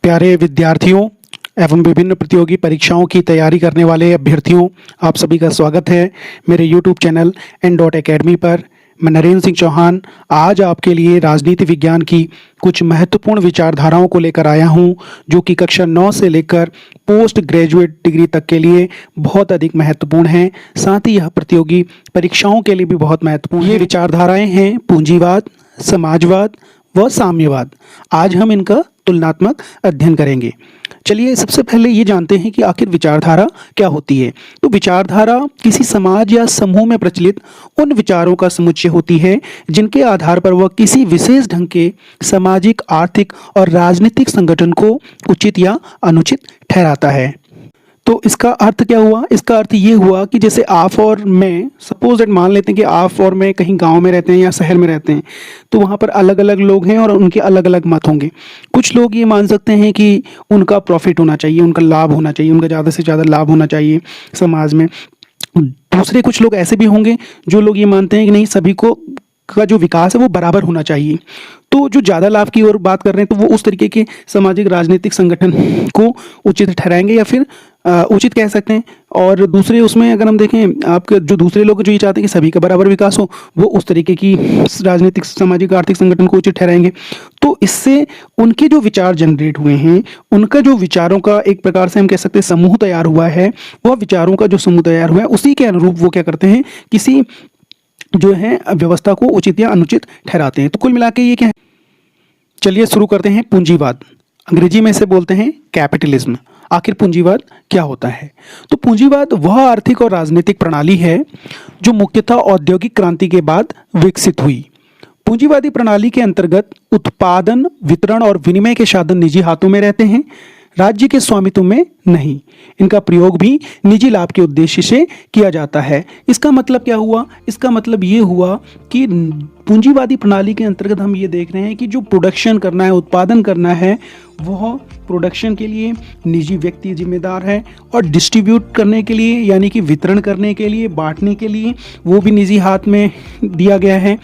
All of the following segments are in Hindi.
प्यारे विद्यार्थियों एवं विभिन्न प्रतियोगी परीक्षाओं की तैयारी करने वाले अभ्यर्थियों, आप सभी का स्वागत है मेरे YouTube चैनल n.academy पर। मैं नरेंद्र सिंह चौहान आज आपके लिए राजनीति विज्ञान की कुछ महत्वपूर्ण विचारधाराओं को लेकर आया हूं, जो कि कक्षा 9 से लेकर पोस्ट ग्रेजुएट डिग्री तक के लिए बहुत अधिक महत्वपूर्ण हैं। साथ ही यह प्रतियोगी परीक्षाओं के लिए भी बहुत महत्वपूर्ण ये विचारधाराएं हैं पूंजीवाद, समाजवाद व साम्यवाद। आज हम इनका तुलनात्मक अध्ययन करेंगे। चलिए सबसे पहले ये जानते हैं कि आखिर विचारधारा क्या होती है। तो विचारधारा किसी समाज या समूह में प्रचलित उन विचारों का समुच्चय होती है जिनके आधार पर वह किसी विशेष ढंग के सामाजिक, आर्थिक और राजनीतिक संगठन को उचित या अनुचित ठहराता है। तो इसका अर्थ क्या हुआ? इसका अर्थ ये हुआ कि जैसे आप और मैं, सपोज दैट मान लेते हैं कि आप और मैं कहीं गांव में रहते हैं या शहर में रहते हैं, तो वहाँ पर अलग अलग लोग हैं और उनके अलग अलग मत होंगे। कुछ लोग ये मान सकते हैं कि उनका प्रॉफिट होना चाहिए, उनका लाभ होना चाहिए, उनका ज़्यादा से ज़्यादा लाभ होना चाहिए समाज में। दूसरे कुछ लोग ऐसे भी होंगे जो लोग ये मानते हैं कि नहीं, सभी को का जो विकास है वो बराबर होना चाहिए। तो जो ज़्यादा लाभ की ओर बात कर रहे हैं तो वो उस तरीके के सामाजिक राजनीतिक संगठन को उचित ठहराएंगे या फिर उचित कह सकते हैं। और दूसरे उसमें अगर हम देखें, आपके जो दूसरे लोग जो ये चाहते हैं कि सभी का बराबर विकास हो, वो उस तरीके की राजनीतिक, सामाजिक, आर्थिक संगठन को उचित ठहराएंगे। तो इससे उनके जो विचार जनरेट हुए हैं, उनका जो विचारों का एक प्रकार से हम कह सकते हैं समूह तैयार हुआ है, वह विचारों का जो समूह तैयार हुआ है उसी के अनुरूप वो क्या करते हैं, किसी जो है व्यवस्था को उचित या अनुचित ठहराते हैं। तो कुल मिला के ये क्या है? चलिए शुरू करते हैं। पूंजीवाद, अंग्रेजी में इसे बोलते हैं कैपिटलिज्म। आखिर पूंजीवाद क्या होता है? तो पूंजीवाद वह आर्थिक और राजनीतिक प्रणाली है जो मुख्यतः औद्योगिक क्रांति के बाद विकसित हुई। पूंजीवादी प्रणाली के अंतर्गत उत्पादन, वितरण और विनिमय के साधन निजी हाथों में रहते हैं, राज्य के स्वामित्व में नहीं। इनका प्रयोग भी निजी लाभ के उद्देश्य से किया जाता है। इसका मतलब क्या हुआ? इसका मतलब ये हुआ कि पूंजीवादी प्रणाली के अंतर्गत हम ये देख रहे हैं कि जो प्रोडक्शन करना है, उत्पादन करना है, वह प्रोडक्शन के लिए निजी व्यक्ति जिम्मेदार है और डिस्ट्रीब्यूट करने के लिए यानी कि वितरण करने के लिए, बांटने के लिए वो भी निजी हाथ में दिया गया है।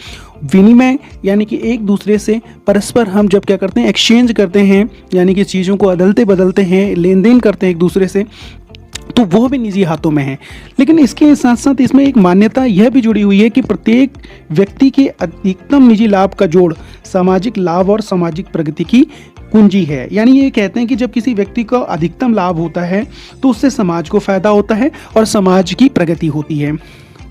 विनिमय यानी कि एक दूसरे से परस्पर हम जब क्या करते हैं, एक्सचेंज करते हैं, यानी कि चीज़ों को अदलते बदलते हैं, लेन देन करते हैं एक दूसरे से, तो वो भी निजी हाथों में है। लेकिन इसके साथ साथ इसमें एक मान्यता यह भी जुड़ी हुई है कि प्रत्येक व्यक्ति के अधिकतम निजी लाभ का जोड़ सामाजिक लाभ और सामाजिक प्रगति की कुंजी है। यानी ये कहते हैं कि जब किसी व्यक्ति को अधिकतम लाभ होता है तो उससे समाज को फायदा होता है और समाज की प्रगति होती है।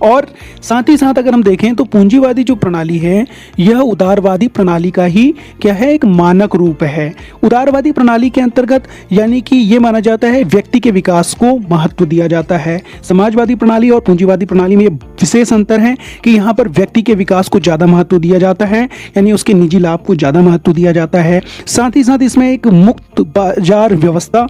और साथ ही साथ अगर हम देखें तो पूंजीवादी जो प्रणाली है यह उदारवादी प्रणाली का ही क्या है, एक मानक रूप है। उदारवादी प्रणाली के अंतर्गत यानी कि ये माना जाता है व्यक्ति के विकास को महत्व दिया जाता है। समाजवादी प्रणाली और पूंजीवादी प्रणाली में विशेष अंतर है कि यहाँ पर व्यक्ति के विकास को ज़्यादा महत्व दिया जाता है, यानी उसके निजी लाभ को ज़्यादा महत्व दिया जाता है। साथ ही साथ इसमें एक मुक्त बाजार व्यवस्था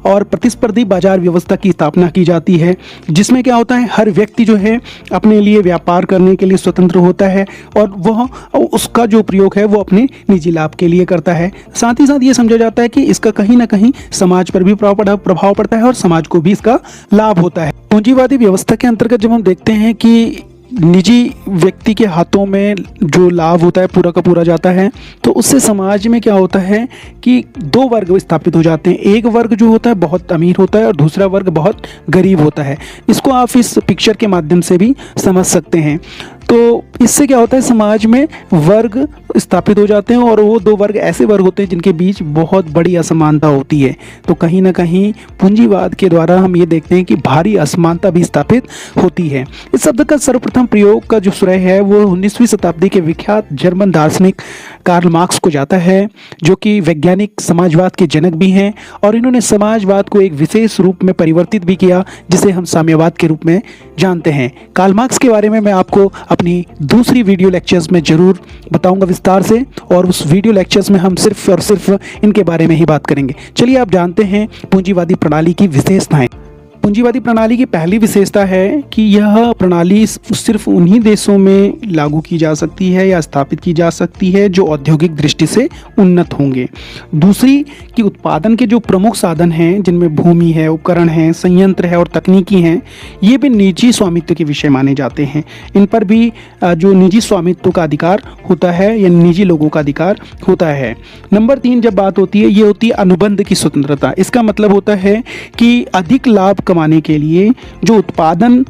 और प्रतिस्पर्धी बाजार व्यवस्था की स्थापना की जाती है, जिसमें क्या होता है, हर व्यक्ति जो है अपने लिए व्यापार करने के लिए स्वतंत्र होता है और वह उसका जो प्रयोग है वो अपने निजी लाभ के लिए करता है। साथ ही साथ ये समझा जाता है कि इसका कहीं ना कहीं समाज पर भी प्रभाव पड़ता है और समाज को भी इसका लाभ होता है। पूंजीवादी व्यवस्था के अंतर्गत जब हम देखते हैं कि निजी व्यक्ति के हाथों में जो लाभ होता है पूरा का पूरा जाता है, तो उससे समाज में क्या होता है कि दो वर्ग स्थापित हो जाते हैं। एक वर्ग जो होता है बहुत अमीर होता है और दूसरा वर्ग बहुत गरीब होता है। इसको आप इस पिक्चर के माध्यम से भी समझ सकते हैं। तो इससे क्या होता है, समाज में वर्ग स्थापित हो जाते हैं और वो दो वर्ग ऐसे वर्ग होते हैं जिनके बीच बहुत बड़ी असमानता होती है। तो कहीं ना कहीं पूंजीवाद के द्वारा हम ये देखते हैं कि भारी असमानता भी स्थापित होती है। इस शब्द का सर्वप्रथम प्रयोग का जो श्रेय है वो 19वीं शताब्दी के विख्यात जर्मन दार्शनिक कार्ल मार्क्स को जाता है, जो कि वैज्ञानिक समाजवाद के जनक भी हैं और इन्होंने समाजवाद को एक विशेष रूप में परिवर्तित भी किया, जिसे हम साम्यवाद के रूप में जानते हैं। कार्ल मार्क्स के बारे में मैं आपको अपनी दूसरी वीडियो लेक्चर्स में ज़रूर बताऊंगा विस्तार से, और उस वीडियो लेक्चर्स में हम सिर्फ और सिर्फ इनके बारे में ही बात करेंगे। चलिए आप जानते हैं पूंजीवादी प्रणाली की विशेषताएं। पूंजीवादी प्रणाली की पहली विशेषता है कि यह प्रणाली सिर्फ उन्हीं देशों में लागू की जा सकती है या स्थापित की जा सकती है जो औद्योगिक दृष्टि से उन्नत होंगे। दूसरी कि उत्पादन के जो प्रमुख साधन हैं, जिनमें भूमि है, उपकरण हैं, संयंत्र है और तकनीकी हैं, ये भी निजी स्वामित्व के विषय माने जाते हैं। इन पर भी जो निजी स्वामित्व का अधिकार होता है या निजी लोगों का अधिकार होता है। नंबर 3 जब बात होती है, ये होती है अनुबंध की स्वतंत्रता। इसका मतलब होता है कि अधिक लाभ कमाने के लिए जो उत्पादन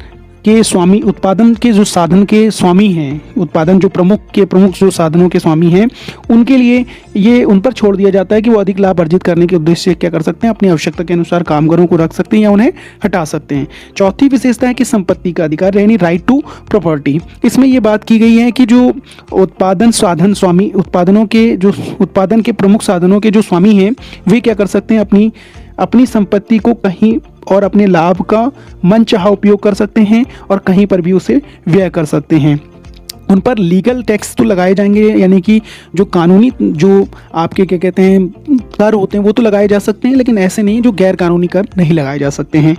के जो साधन के स्वामी हैं, उत्पादन जो प्रमुख जो साधनों के स्वामी हैं, उनके लिए ये उन पर छोड़ दिया जाता है कि वो अधिक लाभ अर्जित करने के उद्देश्य से क्या कर सकते हैं, अपनी आवश्यकता के अनुसार कामगारों को रख सकते हैं या उन्हें हटा सकते हैं। चौथी विशेषता है कि संपत्ति का अधिकार, यानी राइट टू प्रॉपर्टी। इसमें ये बात की गई है कि जो उत्पादन के प्रमुख साधनों के जो स्वामी हैं, वे क्या कर सकते हैं, अपनी संपत्ति को कहीं और अपने लाभ का मनचाहा उपयोग कर सकते हैं और कहीं पर भी उसे व्यय कर सकते हैं। उन पर लीगल टैक्स तो लगाए जाएंगे, यानी कि जो कानूनी जो आपके क्या कहते हैं कर होते हैं वो तो लगाए जा सकते हैं, लेकिन ऐसे नहीं जो गैर कानूनी कर नहीं लगाए जा सकते हैं।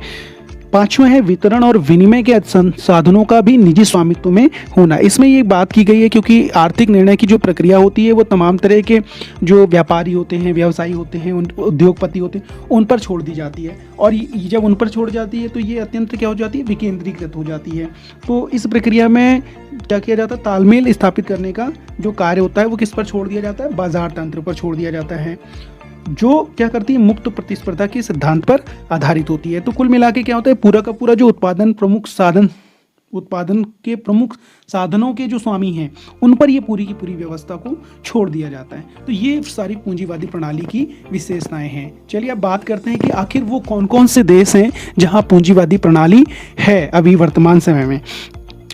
पांचवा है वितरण और विनिमय के साधनों का भी निजी स्वामित्व में होना। इसमें ये बात की गई है क्योंकि आर्थिक निर्णय की जो प्रक्रिया होती है वो तमाम तरह के जो व्यापारी होते हैं, व्यवसायी होते हैं, उद्योगपति होते हैं, उन पर छोड़ दी जाती है। और जब उन पर छोड़ जाती है तो ये अत्यंत क्या हो जाती है, विकेंद्रीकृत हो जाती है। तो इस प्रक्रिया में क्या किया जाता है, तालमेल स्थापित करने का जो कार्य होता है वो किस पर छोड़ दिया जाता है, बाजार तंत्र पर छोड़ दिया जाता है, जो क्या करती है, मुक्त प्रतिस्पर्धा के सिद्धांत पर आधारित होती है। तो कुल मिला के क्या होता है, पूरा का पूरा जो उत्पादन के प्रमुख साधनों के जो स्वामी हैं, उन पर ये पूरी की पूरी व्यवस्था को छोड़ दिया जाता है। तो ये सारी पूंजीवादी प्रणाली की विशेषताएं हैं। चलिए अब बात करते हैं कि आखिर वो कौन कौन से देश हैं जहां पूंजीवादी प्रणाली है अभी वर्तमान समय में।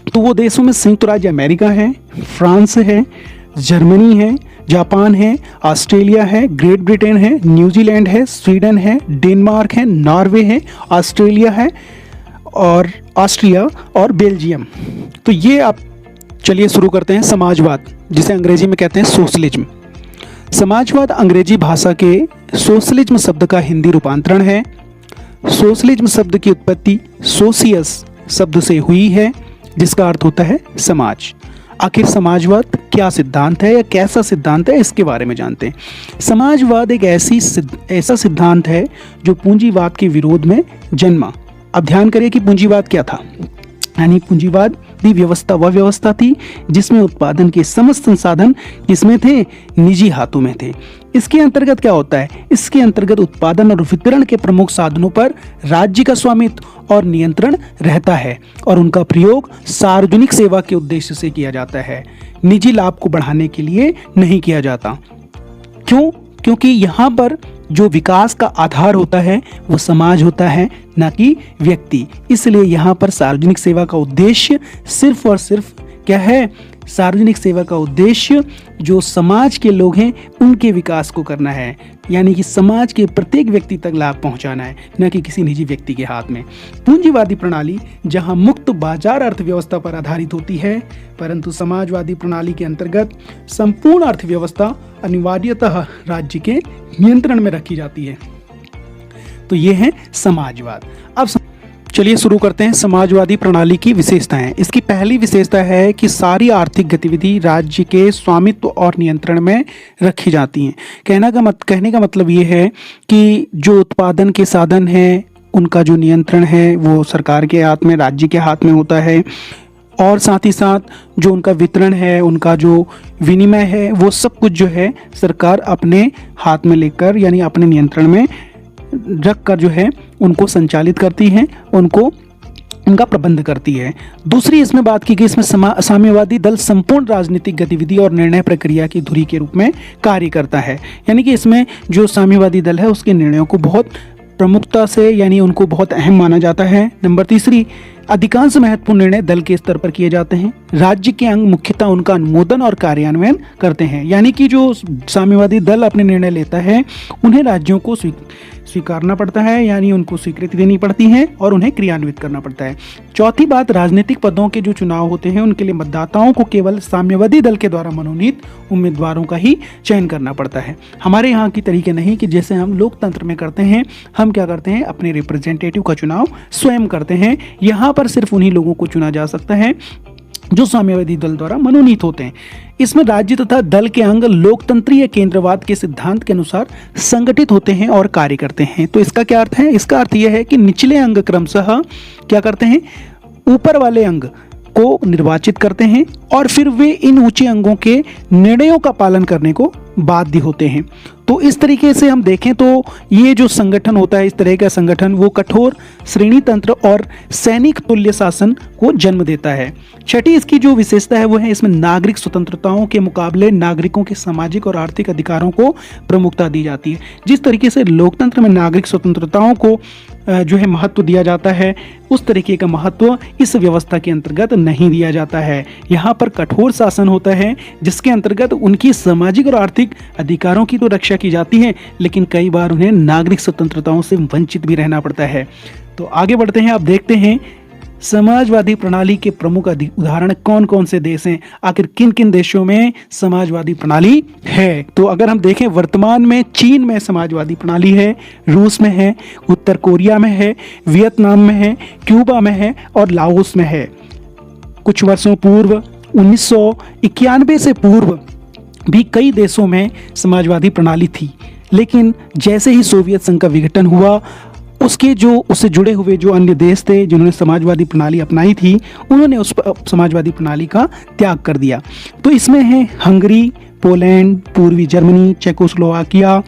तो वो देशों में संयुक्त राज्य अमेरिका है, फ्रांस है, जर्मनी है, जापान है, ऑस्ट्रेलिया है, ग्रेट ब्रिटेन है, न्यूजीलैंड है, स्वीडन है, डेनमार्क है, नॉर्वे है, ऑस्ट्रेलिया है और ऑस्ट्रिया और बेल्जियम। तो ये आप चलिए शुरू करते हैं समाजवाद, जिसे अंग्रेजी में कहते हैं सोशलिज्म। समाजवाद अंग्रेजी भाषा के सोशलिज्म शब्द का हिंदी रूपांतरण है। सोशलिज्म शब्द की उत्पत्ति सोशियस शब्द से हुई है, जिसका अर्थ होता है समाज। आखिर समाजवाद क्या सिद्धांत है या कैसा सिद्धांत है, इसके बारे में जानते हैं। समाजवाद एक ऐसा सिद्धांत है जो पूंजीवाद के विरोध में जन्मा। अब ध्यान करिए कि पूंजीवाद क्या था, यानी पूंजीवाद की व्यवस्था वह व्यवस्था थी जिसमें उत्पादन के समस्त संसाधन किसमें थे, निजी हाथों में थे। इसके अंतर्गत क्या होता है, इसके अंतर्गत उत्पादन और वितरण के प्रमुख साधनों पर राज्य का स्वामित्व और नियंत्रण रहता है और उनका प्रयोग सार्वजनिक सेवा के उद्देश्य से किया जाता है, निजी लाभ को बढ़ाने के लिए नहीं किया जाता। क्यों? क्योंकि यहाँ पर जो विकास का आधार होता है वो समाज होता है, न कि व्यक्ति। इसलिए यहाँ पर सार्वजनिक सेवा का उद्देश्य सिर्फ और सिर्फ क्या है, सार्वजनिक सेवा का उद्देश्य जो समाज के लोग हैं उनके विकास को करना है, यानी कि समाज के प्रत्येक व्यक्ति तक लाभ पहुंचाना है, न कि किसी निजी व्यक्ति के हाथ में। पूंजीवादी प्रणाली जहां मुक्त बाजार अर्थव्यवस्था पर आधारित होती है, परंतु समाजवादी प्रणाली के अंतर्गत संपूर्ण अर्थव्यवस्था अनिवार्यतः राज्य के नियंत्रण में रखी जाती है। तो ये है समाजवाद। अब चलिए शुरू करते हैं समाजवादी प्रणाली की विशेषताएं। इसकी पहली विशेषता है कि सारी आर्थिक गतिविधि राज्य के स्वामित्व और नियंत्रण में रखी जाती हैं। कहने का मतलब ये है कि जो उत्पादन के साधन हैं उनका जो नियंत्रण है वो सरकार के हाथ में, राज्य के हाथ में होता है, और साथ ही साथ जो उनका वितरण है, उनका जो विनिमय है, वो सब कुछ जो है सरकार अपने हाथ में लेकर, यानी अपने नियंत्रण में रख कर जो है उनको संचालित करती है, उनका प्रबंध करती है। दूसरी इसमें बात की गई, इसमें साम्यवादी दल संपूर्ण राजनीतिक गतिविधि और निर्णय प्रक्रिया की धुरी के रूप में कार्य करता है, यानी कि इसमें जो साम्यवादी दल है उसके निर्णयों को बहुत प्रमुखता से, यानी उनको बहुत अहम माना जाता है। नंबर तीसरी, अधिकांश महत्वपूर्ण निर्णय दल के स्तर पर किए जाते हैं। राज्य के अंग मुख्यतः उनका अनुमोदन और कार्यान्वयन करते हैं, यानी कि जो साम्यवादी दल अपने निर्णय लेता है उन्हें राज्यों को स्वीकारना पड़ता है, यानी उनको स्वीकृति देनी पड़ती है और उन्हें क्रियान्वित करना पड़ता है। चौथी बात, राजनीतिक पदों के जो चुनाव होते हैं उनके लिए मतदाताओं को केवल साम्यवादी दल के द्वारा मनोनीत उम्मीदवारों का ही चयन करना पड़ता है। हमारे यहाँ की तरीके नहीं कि जैसे हम लोकतंत्र में करते हैं, हम क्या करते हैं, अपने रिप्रेजेंटेटिव का चुनाव स्वयं करते हैं। यहाँ पर सिर्फ उन्हीं लोगों को चुना जा सकता है जो साम्यवादी दल द्वारा मनोनीत होते हैं। इसमें राज्य तथा दल के अंग लोकतंत्रीय केंद्रवाद के सिद्धांत के अनुसार संगठित होते हैं और कार्य करते हैं। तो इसका क्या अर्थ है? इसका अर्थ यह है कि निचले अंग क्रमशः क्या करते हैं, ऊपर वाले अंग को निर्वाचित करते हैं और फिर वे इन ऊंचे अंगों के निर्णयों का पालन करने को बाध्य होते हैं। तो इस तरीके से हम देखें तो ये जो संगठन होता है, इस तरह का संगठन, वो कठोर श्रेणी तंत्र और सैनिक तुल्य शासन को जन्म देता है। छठी इसकी जो विशेषता है वो है इसमें नागरिक स्वतंत्रताओं के मुकाबले नागरिकों के सामाजिक और आर्थिक अधिकारों को प्रमुखता दी जाती है। जिस तरीके से लोकतंत्र में नागरिक स्वतंत्रताओं को जो है महत्व दिया जाता है, उस तरीके का महत्व इस व्यवस्था के अंतर्गत नहीं दिया जाता है। यहाँ पर कठोर शासन होता है जिसके अंतर्गत उनकी सामाजिक और आर्थिक अधिकारों की तो रक्षा की जाती है, लेकिन कई बार उन्हें नागरिक स्वतंत्रताओं से वंचित भी रहना पड़ता है। तो आगे बढ़ते हैं, आप देखते हैं समाजवादी प्रणाली के प्रमुख उदाहरण कौन कौन से देश हैं, आखिर किन किन देशों में समाजवादी प्रणाली है। तो अगर हम देखें, वर्तमान में चीन में समाजवादी प्रणाली है, रूस में है, उत्तर कोरिया में है, वियतनाम में है, क्यूबा में है और लाओस में है। कुछ वर्षों पूर्व 1991 से पूर्व भी कई देशों में समाजवादी प्रणाली थी, लेकिन जैसे ही सोवियत संघ का विघटन हुआ, उससे जुड़े हुए जो अन्य देश थे जिन्होंने समाजवादी प्रणाली अपनाई थी, उन्होंने उस समाजवादी प्रणाली का त्याग कर दिया। तो इसमें है हंगरी, पोलैंड, पूर्वी जर्मनी, चेकोस्लोवाकिया,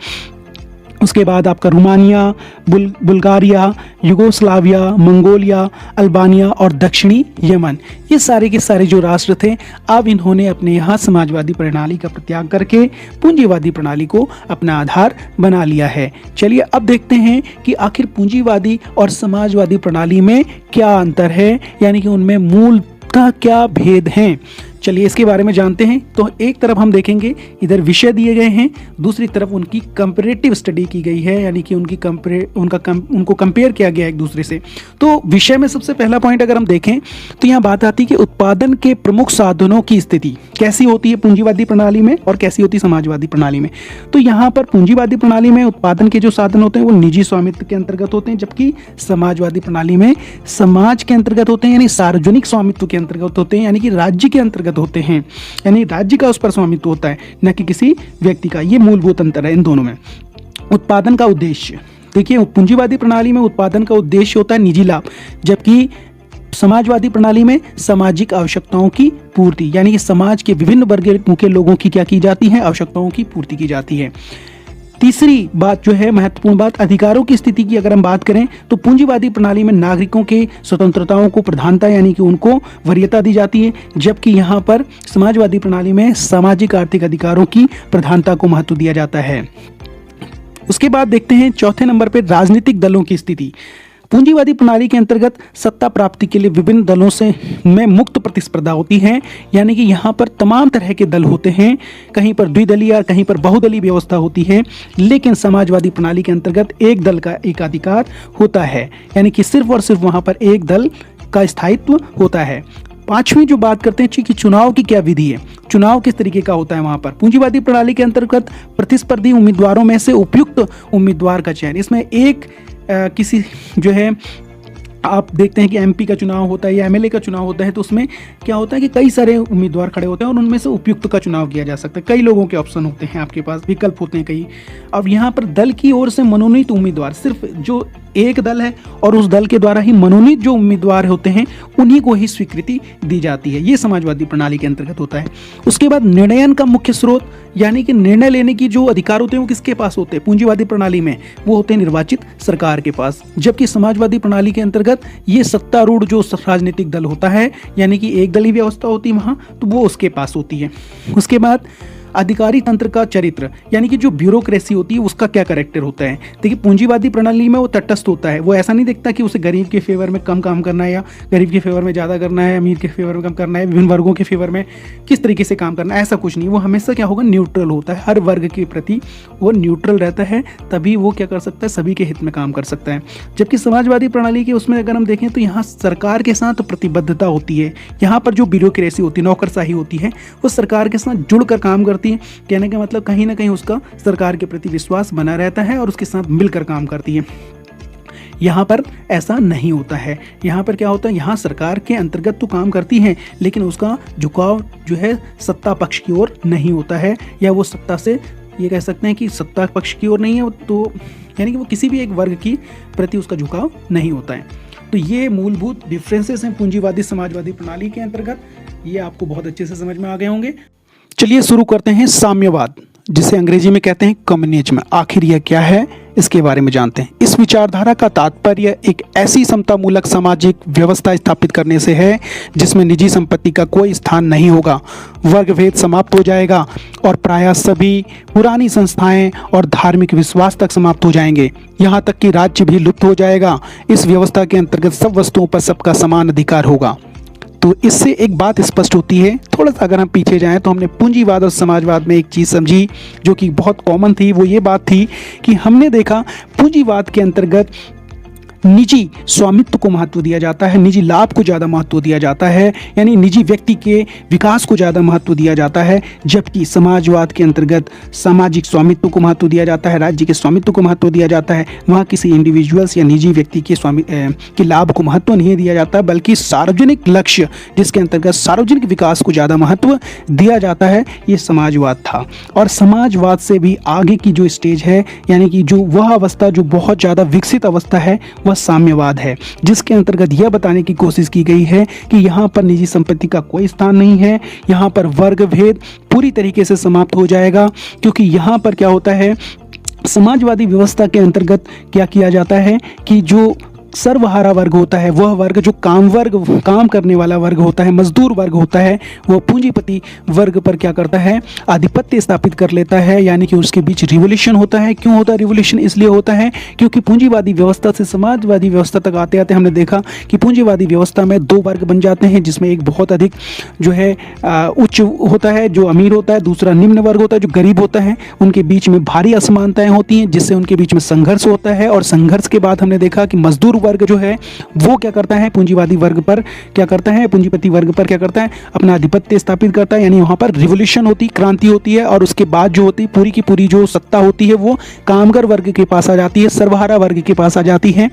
उसके बाद आपका Romania, Bulgaria, Yugoslavia, Mongolia, Albania और दक्षिणी यमन। ये सारे के सारे जो राष्ट्र थे, अब इन्होंने अपने यहाँ समाजवादी प्रणाली का परित्याग करके पूंजीवादी प्रणाली को अपना आधार बना लिया है। चलिए अब देखते हैं कि आखिर पूंजीवादी और समाजवादी प्रणाली में क्या अंतर है, यानी कि उनमें मूलतः क्या भेद हैं। चलिए इसके बारे में जानते हैं। तो एक तरफ हम देखेंगे, इधर विषय दिए गए हैं, दूसरी तरफ उनकी कंपैरेटिव स्टडी की गई है, यानी कि उनको कंपेयर किया गया एक दूसरे से। तो विषय में सबसे पहला पॉइंट अगर हम देखें तो यहाँ बात आती है कि उत्पादन के प्रमुख साधनों की स्थिति कैसी होती है पूंजीवादी प्रणाली में और कैसी होती है समाजवादी प्रणाली में। तो यहाँ पर पूंजीवादी प्रणाली में उत्पादन के जो साधन होते हैं वो निजी स्वामित्व के अंतर्गत होते हैं, जबकि समाजवादी प्रणाली में समाज के अंतर्गत होते हैं, यानी सार्वजनिक स्वामित्व के अंतर्गत होते हैं, यानी कि राज्य के अंतर्गत होते हैं, यानी राज्य का उस पर स्वामित्व होता है, न कि किसी व्यक्ति का। ये मूलभूत अंतर है इन दोनों में। उत्पादन का उद्देश्य देखिए, पूंजीवादी प्रणाली में उत्पादन का उद्देश्य होता है निजी लाभ, जबकि समाजवादी प्रणाली में सामाजिक आवश्यकताओं की पूर्ति, यानी कि समाज के विभिन्न वर्गों के लोगों की क्या की जाती है, आवश्यकताओं की पूर्ति की जाती है। तीसरी बात जो है महत्वपूर्ण बात, अधिकारों की स्थिति की अगर हम बात करें तो पूंजीवादी प्रणाली में नागरिकों के स्वतंत्रताओं को प्रधानता, यानी कि उनको वरीयता दी जाती है, जबकि यहाँ पर समाजवादी प्रणाली में सामाजिक आर्थिक अधिकारों की प्रधानता को महत्व दिया जाता है। उसके बाद देखते हैं चौथे नंबर पर राजनीतिक दलों की स्थिति। पूंजीवादी प्रणाली के अंतर्गत सत्ता प्राप्ति के लिए विभिन्न दलों में मुक्त प्रतिस्पर्धा होती है, यानी कि यहाँ पर तमाम तरह के दल होते हैं, कहीं पर द्विदलीय और कहीं पर बहुदलीय व्यवस्था होती है, लेकिन समाजवादी प्रणाली के अंतर्गत एक दल का एकाधिकार होता है, यानी कि सिर्फ और सिर्फ वहाँ पर एक दल का स्थायित्व होता है। पांचवी जो बात करते हैं कि चुनाव की क्या विधि है, चुनाव किस तरीके का होता है वहाँ पर। पूंजीवादी प्रणाली के अंतर्गत प्रतिस्पर्धी उम्मीदवारों में से उपयुक्त उम्मीदवार का चयन, इसमें एक किसी जो है आप देखते हैं कि एमपी का चुनाव होता है या एमएलए का चुनाव होता है, तो उसमें क्या होता है कि कई सारे उम्मीदवार खड़े होते हैं और उनमें से उपयुक्त का चुनाव किया जा सकता है। कई लोगों के ऑप्शन होते हैं, आपके पास विकल्प होते हैं कई। अब यहाँ पर दल की ओर से मनोनीत उम्मीदवार, सिर्फ जो एक दल है और उस दल के द्वारा ही मनोनीत जो उम्मीदवार होते हैं उन्हीं को ही स्वीकृति दी जाती है। ये समाजवादी प्रणाली के अंतर्गत होता है। उसके बाद निर्णयन का मुख्य स्रोत, यानी कि निर्णय लेने की जो अधिकार होते हैं वो किसके पास होते हैं पूंजीवादी प्रणाली में, वो होते हैं निर्वाचित सरकार के पास, जबकि समाजवादी प्रणाली के अंतर्गत ये सत्तारूढ़ जो राजनीतिक दल होता है, यानी कि एक दलीय व्यवस्था होती है वहाँ, तो वो उसके पास होती है। उसके बाद अधिकारी तंत्र का चरित्र यानी कि जो ब्यूरोक्रेसी होती है उसका क्या कैरेक्टर होता है। देखिए पूंजीवादी प्रणाली में वो तटस्थ होता है, वो ऐसा नहीं देखता कि उसे गरीब के फेवर में कम काम करना है या गरीब के फेवर में ज़्यादा करना है, अमीर के फेवर में कम करना है, विभिन्न वर्गों के फेवर में किस तरीके से काम करना है, ऐसा कुछ नहीं। वो हमेशा क्या होगा, न्यूट्रल होता है, हर वर्ग के प्रति वो न्यूट्रल रहता है, तभी वो क्या कर सकता है, सभी के हित में काम कर सकता है। जबकि समाजवादी प्रणाली के उसमें अगर हम देखें तो यहाँ सरकार के साथ प्रतिबद्धता होती है, यहाँ पर जो ब्यूरोक्रेसी होती है, नौकरशाही होती है, वो सरकार के साथ जुड़कर काम करती है। कहने का मतलब कहीं ना कहीं उसका सरकार के प्रति विश्वास बना रहता है और उसके साथ मिलकर काम करती है। यहाँ पर ऐसा नहीं होता है। यहाँ पर क्या होता है, यहाँ सरकार के अंतर्गत तो काम करती है लेकिन उसका झुकाव जो है सत्ता पक्ष की ओर नहीं होता है, या वो सत्ता से ये कह सकते हैं कि सत्ता पक्ष की ओर नहीं है, तो यानी कि वो किसी भी एक वर्ग की प्रति उसका झुकाव नहीं होता है। तो ये मूलभूत डिफरेंसेस हैं पूंजीवादी समाजवादी प्रणाली के अंतर्गत, ये आपको बहुत अच्छे से समझ में आ गए होंगे। चलिए शुरू करते हैं साम्यवाद, जिसे अंग्रेजी में कहते हैं कम्युनिज्म। आखिर यह क्या है, इसके बारे में जानते हैं। इस विचारधारा का तात्पर्य एक ऐसी समतामूलक सामाजिक व्यवस्था स्थापित करने से है जिसमें निजी संपत्ति का कोई स्थान नहीं होगा, वर्गभेद समाप्त हो जाएगा और प्रायः सभी पुरानी संस्थाएं और धार्मिक विश्वास तक समाप्त हो जाएंगे, यहाँ तक कि राज्य भी लुप्त हो जाएगा। इस व्यवस्था के अंतर्गत सब वस्तुओं पर सबका समान अधिकार होगा। तो इससे एक बात स्पष्ट होती है, थोड़ा सा अगर हम पीछे जाएं तो हमने पूंजीवाद और समाजवाद में एक चीज़ समझी जो कि बहुत कॉमन थी। वो ये बात थी कि हमने देखा पूंजीवाद के अंतर्गत निजी स्वामित्व को महत्व दिया जाता है, निजी लाभ को ज़्यादा महत्व दिया जाता है, यानी निजी व्यक्ति के विकास को ज़्यादा महत्व दिया जाता है। जबकि समाजवाद के अंतर्गत सामाजिक स्वामित्व को महत्व दिया जाता है, राज्य के स्वामित्व को महत्व दिया जाता है। वहाँ किसी इंडिविजुअल्स या निजी व्यक्ति के लाभ को महत्व नहीं दिया जाता, बल्कि सार्वजनिक लक्ष्य जिसके अंतर्गत सार्वजनिक विकास को ज़्यादा महत्व दिया जाता है, ये समाजवाद था। और समाजवाद से भी आगे की जो स्टेज है, यानी कि जो वह अवस्था जो बहुत ज़्यादा विकसित अवस्था है, वह साम्यवाद है, जिसके अंतर्गत यह बताने की कोशिश की गई है कि यहाँ पर निजी संपत्ति का कोई स्थान नहीं है, यहाँ पर वर्ग भेद पूरी तरीके से समाप्त हो जाएगा। क्योंकि यहाँ पर क्या होता है, समाजवादी व्यवस्था के अंतर्गत क्या किया जाता है कि जो सर्वहारा वर्ग होता है, वह वर्ग जो काम करने वाला वर्ग होता है, मजदूर वर्ग होता है, वह पूंजीपति वर्ग पर क्या करता है, आधिपत्य स्थापित कर लेता है, यानी कि उसके बीच रिवोल्यूशन होता है। क्यों होता है रिवोल्यूशन? इसलिए होता है क्योंकि पूंजीवादी व्यवस्था से समाजवादी व्यवस्था तक आते आते हमने देखा कि पूंजीवादी व्यवस्था में दो वर्ग बन जाते हैं, जिसमें एक बहुत अधिक जो है उच्च होता है, जो अमीर होता है, दूसरा निम्न वर्ग होता है, जो गरीब होता है। उनके बीच में भारी असमानताएं होती हैं, जिससे उनके बीच में संघर्ष होता है, और संघर्ष के बाद हमने देखा कि मजदूर वर्ग जो है वो क्या करता है, पूंजीवादी वर्ग पर क्या करता है, पूंजीपति वर्ग पर क्या करता है, अपना आधिपत्य स्थापित करता है। यानी वहां पर रिवोल्यूशन होती, क्रांति होती है, और उसके बाद जो होती पूरी की पूरी जो सत्ता होती है वो कामगार वर्ग के पास आ जाती है, सर्वहारा वर्ग के पास आ जाती है।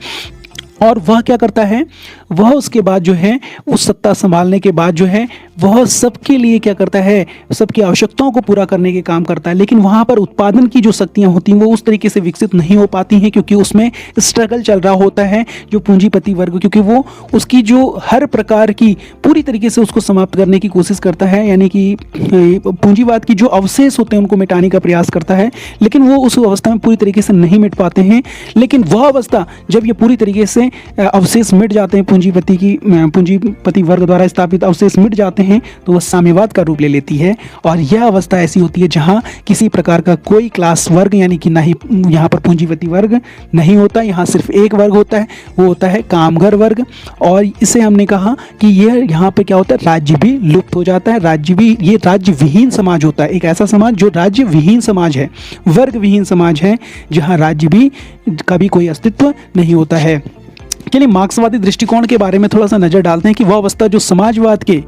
और वह क्या करता है, वह उसके बाद जो है उस सत्ता संभालने के बाद जो है वह सबके लिए क्या करता है, सबकी आवश्यकताओं को पूरा करने के काम करता है। लेकिन वहाँ पर उत्पादन की जो शक्तियाँ होती हैं वो उस तरीके से विकसित नहीं हो पाती हैं, क्योंकि उसमें स्ट्रगल चल रहा होता है जो पूंजीपति वर्ग, क्योंकि वो उसकी जो हर प्रकार की पूरी तरीके से उसको समाप्त करने की कोशिश करता है, यानी कि पूंजीवाद की जो अवशेष होते हैं उनको मिटाने का प्रयास करता है, लेकिन वो उस अवस्था में पूरी तरीके से नहीं मिट पाते हैं। लेकिन वह अवस्था जब ये पूरी तरीके से अवशेष मिट जाते हैं, पूंजीपति वर्ग द्वारा स्थापित अवशेष मिट जाते हैं, तो वह साम्यवाद का रूप ले लेती है। और यह अवस्था ऐसी होती है जहां किसी प्रकार का कोई क्लास वर्ग, यानी कि ना ही यहाँ पर पूंजीपति वर्ग नहीं होता, यहाँ सिर्फ एक वर्ग होता है, वो होता है कामगार वर्ग। और इसे हमने कहा कि यह यहाँ पे क्या होता है, राज्य भी लुप्त हो जाता है, राज्य भी, ये राज्य विहीन समाज होता है, एक ऐसा समाज जो राज्य विहीन समाज है, वर्ग विहीन समाज है, जहाँ राज्य भी का भी कोई अस्तित्व नहीं होता है। चलिए मार्क्सवादी दृष्टिकोण के बारे में थोड़ा सा नजर डालते हैं कि वह अवस्था जो समाजवाद के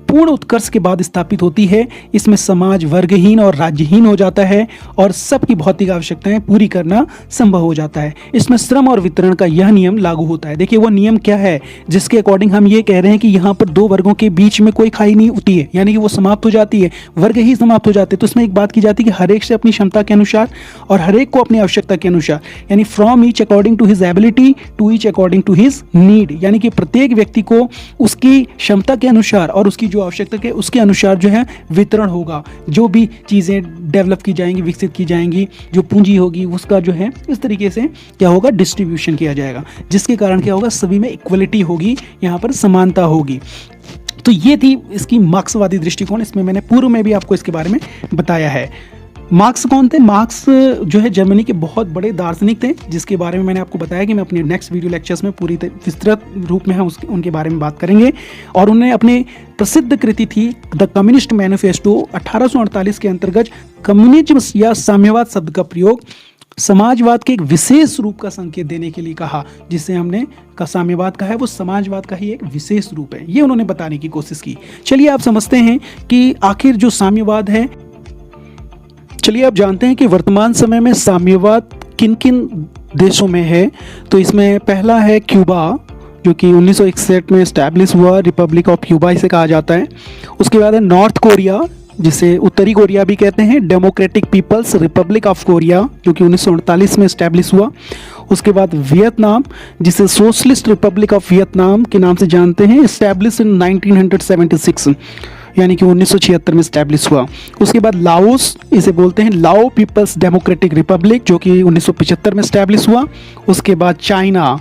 पूर्ण उत्कर्ष के बाद स्थापित होती है, इसमें समाज वर्गहीन और राज्यहीन हो जाता है और सबकी भौतिक आवश्यकताएं पूरी करना संभव हो जाता है। इसमें श्रम और वितरण का यह नियम लागू होता है। देखिए वो नियम क्या है जिसके अकॉर्डिंग हम ये कह रहे हैं कि यहाँ पर दो वर्गों के बीच में कोई खाई नहीं होती है, यानी कि वो समाप्त हो जाती है, वर्ग ही समाप्त हो जाते हैं। तो इसमें एक बात की जाती है कि हर एक से अपनी क्षमता के अनुसार और हर एक को अपनी आवश्यकता के अनुसार, यानी from each according to his ability to each according to his need, यानी कि प्रत्येक व्यक्ति को उसकी क्षमता के अनुसार और उसकी जो आवश्यकता के उसके अनुसार जो है वितरण होगा। जो भी चीज़ें डेवलप की जाएंगी, विकसित की जाएंगी, जो पूंजी होगी उसका जो है इस तरीके से क्या होगा, डिस्ट्रीब्यूशन किया जाएगा, जिसके कारण क्या होगा, सभी में इक्वलिटी होगी, यहाँ पर समानता होगी। तो ये थी इसकी मार्क्सवादी दृष्टिकोण। इसमें मैंने पूर्व में भी आपको इसके बारे में बताया है। मार्क्स कौन थे? मार्क्स जो है जर्मनी के बहुत बड़े दार्शनिक थे, जिसके बारे में मैंने आपको बताया कि मैं अपने नेक्स्ट वीडियो लेक्चर्स में पूरी विस्तृत रूप में हम उनके बारे में बात करेंगे। और उन्होंने अपने प्रसिद्ध कृति थी द कम्युनिस्ट मैनिफेस्टो 1848 के अंतर्गत कम्युनिज्म या साम्यवाद शब्द का प्रयोग समाजवाद के एक विशेष रूप का संकेत देने के लिए कहा। जिसे हमने साम्यवाद कहा है वो समाजवाद का ही एक विशेष रूप है, ये उन्होंने बताने की कोशिश की। चलिए आप समझते हैं कि आखिर जो साम्यवाद है, चलिए आप जानते हैं कि वर्तमान समय में साम्यवाद किन किन देशों में है। तो इसमें पहला है क्यूबा, जो कि 1961 में एस्टैब्लिश हुआ, रिपब्लिक ऑफ क्यूबा इसे कहा जाता है। उसके बाद है नॉर्थ कोरिया, जिसे उत्तरी कोरिया भी कहते हैं, democratic people's republic of Korea, जो कि 1948 में एस्टैब्लिश हुआ। उसके बाद वियतनाम, जिसे सोशलिस्ट रिपब्लिक ऑफ वियतनाम के नाम से जानते हैं, एस्टैब्लिश इन 1976, यानी कि 1976 में एस्टैब्लिश हुआ। उसके बाद लाओस, इसे बोलते हैं लाओ पीपल्स डेमोक्रेटिक रिपब्लिक, जो कि 1975 में एस्टैब्लिश हुआ। उसके बाद China,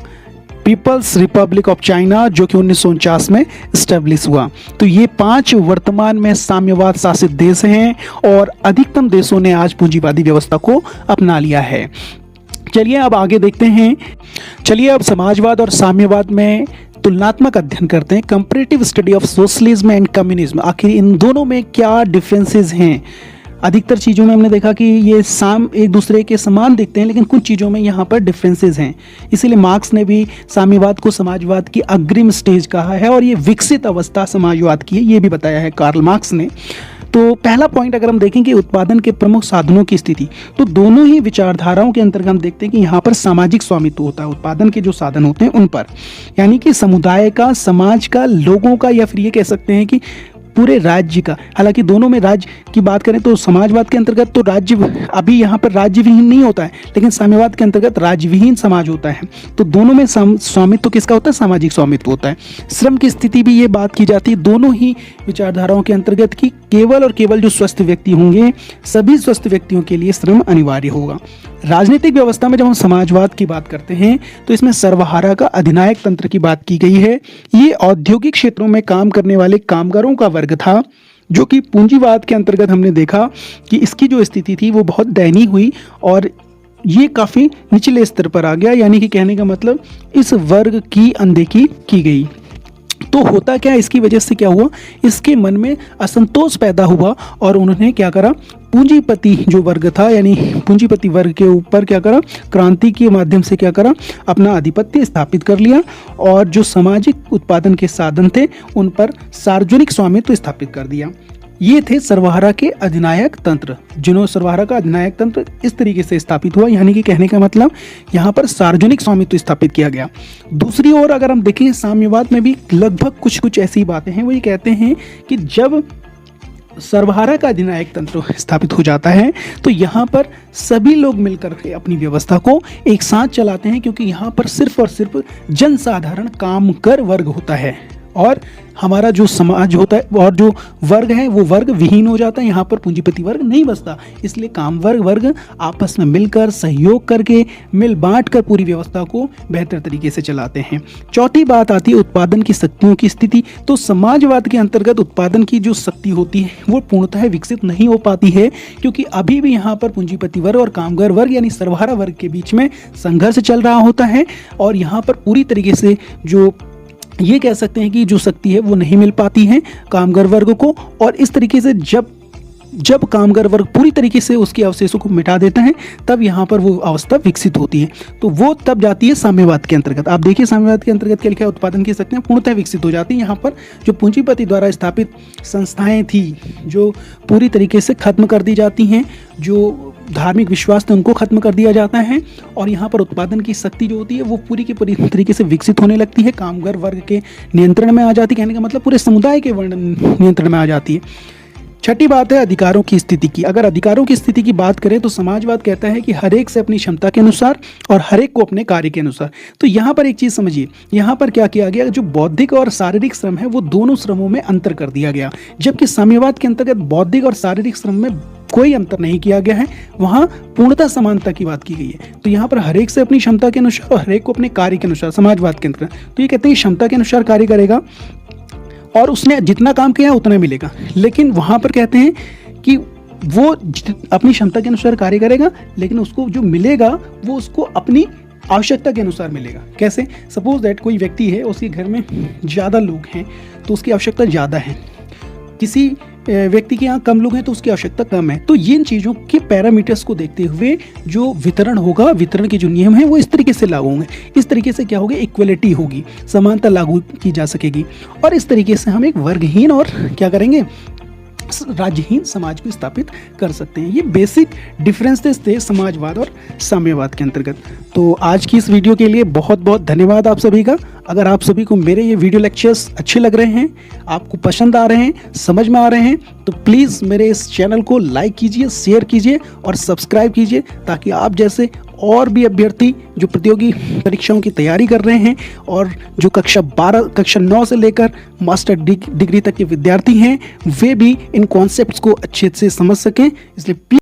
people's republic of China, जो कि 1949 में एस्टैब्लिश हुआ। तो ये 5 वर्तमान में साम्यवाद शासित देश हैं और अधिकतम देशों ने आज पूंजीवादी व्यवस्था को अपना लिया है। चलिए अब आगे देखते हैं। चलिए अब समाजवाद और साम्यवाद में तुलनात्मक अध्ययन करते हैं, comparative study of socialism and communism. आखिर इन दोनों में क्या डिफरेंसेस हैं? अधिकतर चीज़ों में हमने देखा कि ये एक दूसरे के समान दिखते हैं, लेकिन कुछ चीज़ों में यहाँ पर डिफरेंसेस हैं। इसीलिए मार्क्स ने भी साम्यवाद को समाजवाद की अग्रिम स्टेज कहा है और ये विकसित अवस्था समाजवाद की है, ये भी बताया है कार्ल मार्क्स ने। तो पहला पॉइंट अगर हम देखें कि उत्पादन के प्रमुख साधनों की स्थिति, तो दोनों ही विचारधाराओं के अंतर्गत हम देखते हैं कि यहाँ पर सामाजिक स्वामित्व होता है उत्पादन के जो साधन होते हैं उन पर, यानी कि समुदाय का, समाज का, लोगों का, या फिर ये कह सकते हैं कि पूरे राज्य का। हालांकि दोनों में राज्य की बात करें तो समाजवाद के अंतर्गत तो राज्य अभी यहाँ पर राज्य विहीन नहीं होता है, लेकिन साम्यवाद के अंतर्गत राज्य विहीन समाज होता है। तो दोनों में स्वामित्व किसका होता है? सामाजिक स्वामित्व होता है। श्रम की स्थिति भी ये बात की जाती है दोनों ही विचारधाराओं के अंतर्गत कि केवल और केवल जो स्वस्थ व्यक्ति होंगे, सभी स्वस्थ व्यक्तियों के लिए श्रम अनिवार्य होगा। राजनीतिक व्यवस्था में जब हम समाजवाद की बात करते हैं तो इसमें सर्वहारा का अधिनायक तंत्र की बात की गई है। ये औद्योगिक क्षेत्रों में काम करने वाले कामगारों का वर्ग था, जो कि पूंजीवाद के अंतर्गत हमने देखा कि इसकी जो स्थिति थी वो बहुत दयनीय हुई और ये काफ़ी निचले स्तर पर आ गया। यानी कि कहने का मतलब इस वर्ग की अनदेखी की गई। तो होता क्या, इसकी वजह से क्या हुआ, इसके मन में असंतोष पैदा हुआ और उन्होंने क्या करा, पूंजीपति जो वर्ग था, यानी पूंजीपति वर्ग के ऊपर क्या करा, क्रांति के माध्यम से क्या करा, अपना आधिपत्य स्थापित कर लिया और जो सामाजिक उत्पादन के साधन थे उन पर सार्वजनिक स्वामित्व स्थापित कर दिया। ये थे सर्वहारा के अधिनायक तंत्र। सर्वहारा का अधिनायक तंत्र इस तरीके से स्थापित हुआ, यानी कि कहने का मतलब यहाँ पर सार्वजनिक स्वामित्व स्थापित किया गया। दूसरी ओर अगर हम देखें साम्यवाद में भी लगभग कुछ ऐसी बातें हैं। वो ये कहते हैं कि जब सर्वहारा का अधिनायक तंत्र स्थापित हो जाता है तो यहाँ पर सभी लोग मिलकर के अपनी व्यवस्था को एक साथ चलाते हैं, क्योंकि यहाँ पर सिर्फ और सिर्फ जनसाधारण कामकर वर्ग होता है और हमारा जो समाज होता है और जो वर्ग है वो वर्ग विहीन हो जाता है। यहाँ पर पूंजीपति वर्ग नहीं बचता, इसलिए काम वर्ग आपस में मिलकर सहयोग करके मिल बांट कर पूरी व्यवस्था को बेहतर तरीके से चलाते हैं। चौथी बात आती है उत्पादन की शक्तियों की स्थिति। तो समाजवाद के अंतर्गत उत्पादन की जो शक्ति होती है वो पूर्णतः विकसित नहीं हो पाती है, क्योंकि अभी भी यहाँ पर पूंजीपति वर्ग और कामगार वर्ग यानी सर्वहारा वर्ग के बीच में संघर्ष चल रहा होता है और यहाँ पर पूरी तरीके से जो ये कह सकते हैं कि जो शक्ति है वो नहीं मिल पाती है कामगार वर्ग को। और इस तरीके से जब कामगार वर्ग पूरी तरीके से उसके अवशेषों को मिटा देता है तब यहाँ पर वो अवस्था विकसित होती है। तो वो तब जाती है साम्यवाद के अंतर्गत। आप देखिए साम्यवाद के अंतर्गत क्या लिखा है, उत्पादन की शक्तियाँ पूर्णतः विकसित हो जाती है। यहाँ पर जो पूंजीपति द्वारा स्थापित संस्थाएं थी जो पूरी तरीके से खत्म कर दी जाती हैं, जो धार्मिक विश्वास थे उनको खत्म कर दिया जाता है और यहाँ पर उत्पादन की शक्ति जो होती है वो पूरी की पूरी तरीके से विकसित होने लगती है, कामगार वर्ग के नियंत्रण में आ जाती है। कहने का मतलब पूरे समुदाय के नियंत्रण में आ जाती है। छठी बात है अधिकारों की स्थिति की। अगर अधिकारों की स्थिति की बात करें तो समाजवाद कहता है कि हर एक से अपनी क्षमता के अनुसार और हर एक को अपने कार्य के अनुसार। तो यहाँ पर एक चीज़ समझिए, यहाँ पर क्या किया गया, जो बौद्धिक और शारीरिक श्रम है वो दोनों श्रमों में अंतर कर दिया गया, जबकि साम्यवाद के अंतर्गत बौद्धिक और शारीरिक श्रम में कोई अंतर नहीं किया गया है, वहाँ पूर्णतः समानता की बात की गई है। तो यहाँ पर हर एक से अपनी क्षमता के अनुसार और हर एक को अपने कार्य के अनुसार समाजवाद के अंतर्गत। तो ये कहते हैं क्षमता के अनुसार कार्य करेगा और उसने जितना काम किया उतना मिलेगा। लेकिन वहाँ पर कहते हैं कि वो अपनी क्षमता के अनुसार कार्य करेगा, लेकिन उसको जो मिलेगा वो उसको अपनी आवश्यकता के अनुसार मिलेगा। कैसे? सपोज दैट कोई व्यक्ति है, उसके घर में ज़्यादा लोग हैं तो उसकी आवश्यकता ज़्यादा है, किसी व्यक्ति के यहाँ कम लोग हैं तो उसकी आवश्यकता कम है। तो इन चीज़ों के पैरामीटर्स को देखते हुए जो वितरण होगा, वितरण के जो नियम हैं वो इस तरीके से लागू होंगे। इस तरीके से क्या होगा, इक्वलिटी होगी, समानता लागू की जा सकेगी, और इस तरीके से हम एक वर्गहीन और क्या करेंगे, राज्यहीन समाज को स्थापित कर सकते हैं। ये बेसिक डिफरेंसेस थे समाजवाद और साम्यवाद के अंतर्गत। तो आज की इस वीडियो के लिए बहुत बहुत धन्यवाद आप सभी का। अगर आप सभी को मेरे ये वीडियो लेक्चर्स अच्छे लग रहे हैं, आपको पसंद आ रहे हैं, समझ में आ रहे हैं, तो प्लीज़ मेरे इस चैनल को लाइक कीजिए, शेयर कीजिए और सब्सक्राइब कीजिए, ताकि आप जैसे और भी अभ्यर्थी जो प्रतियोगी परीक्षाओं की तैयारी कर रहे हैं और जो कक्षा 9 से लेकर मास्टर डिग्री तक के विद्यार्थी हैं, वे भी इन कॉन्सेप्ट्स को अच्छे से समझ सकें। इसलिए